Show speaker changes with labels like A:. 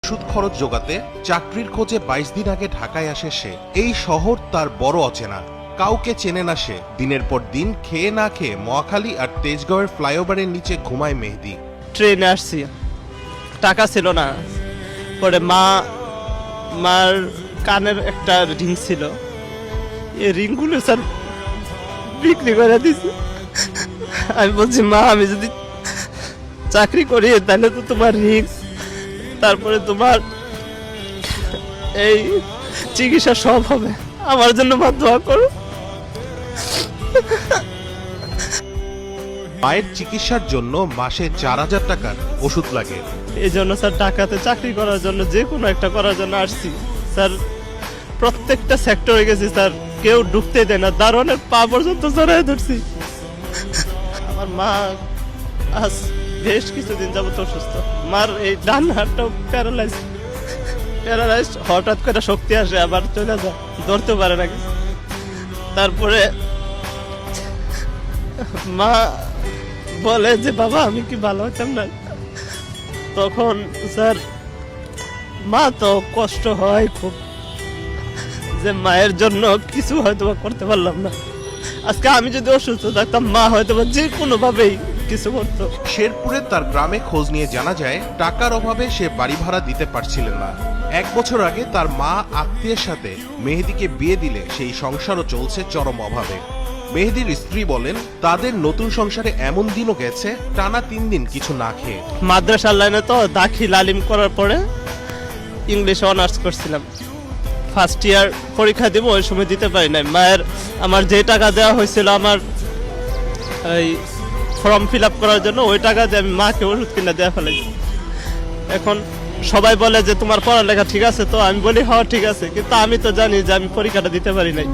A: ওষুধ খরচ জোগাতে চাকরির খোঁজে 22 দিন আগে ঢাকায় আসে সে। এই শহর তার বড় অচেনা, কাউকে চেনে না সে। দিনের পর দিন খেয়ে না খেয়ে মহাখালী আর তেজগাঁওয়ের ফ্লাইওভারের নিচে ঘুমায় মেহেদী।
B: ট্রেনে আসছি, টাকা ছিল না। পরে মার কানের একটা রিং ছিল, এই রিংগুলো স্যার বিক্রি করে দিছি। আমি বলছি, মা আমি যদি চাকরি করি তাহলে তো তোমার রিং, তারপরে তোমার এই চিকিৎসা সব হবে, আমার জন্য মা দোয়া করো।
A: মায়ের চিকিৎসার জন্য মাসে 4000 টাকার ওষুধ লাগে।
B: এই জন্য স্যার ঢাকাতে চাকরি করার জন্য, যে কোনো একটা করার জন্য আসছি স্যার। প্রত্যেকটা সেক্টরে গেছি স্যার, কেউ ঢুকতে দেয় না, দারোয়ানের পা পর্যন্ত জড়ায় ধরছি। আমার মা আজ বেশ কিছুদিন যাবত অসুস্থ। মার এই ডান হাতটাও প্যারালাইজ, হঠাৎ করে শক্তি আসে আবার চলে যায়, ধরতে পারে না। তারপরে মা বলে যে বাবা আমি কি ভালো হতাম না। তখন স্যার মা তো কষ্ট হয় খুব, যে মায়ের জন্য কিছু হয়তো করতে পারলাম না। আজকে আমি যদি অসুস্থ থাকতাম, মা হয়তো যে কোনো ভাবেই কিছু করতো।
A: শেরপুরে তার গ্রামে খোঁজ নিয়ে জানা যায় টাকার অভাবে সে বাড়ি ভাড়া দিতে পারছিলেন না। 1 বছর আগে তার মা আত্মীয়ের সাথে মেহেদীকে বিয়ে দিলে সেই সংসারও চলছে চরম অভাবে। মেহেদীর স্ত্রী বলেন তাদের নতুন সংসারে এমন দিনও গেছে টানা 3 দিন কিছু না খেয়ে।
B: মাদ্রাসার লাইনে তো দাখিল আলিম করার পরে ইংলিশে অনার্স করছিলাম। ফার্স্ট ইয়ার পরীক্ষা দিব, ওই সময় দিতে পারি নাই। মায়ের আমার যে টাকা দেওয়া হয়েছিল আমার এই ফর্ম ফিল আপ করার জন্য, ওই টাকা দিয়ে আমি মাকে ওষুধ কিনে দেওয়া ফেলেছি। এখন সবাই বলে যে তোমার পড়ালেখা ঠিক আছে তো, আমি বলি হ্যাঁ ঠিক আছে, কিন্তু আমি তো জানি যে আমি পরীক্ষাটা দিতে পারি নাই।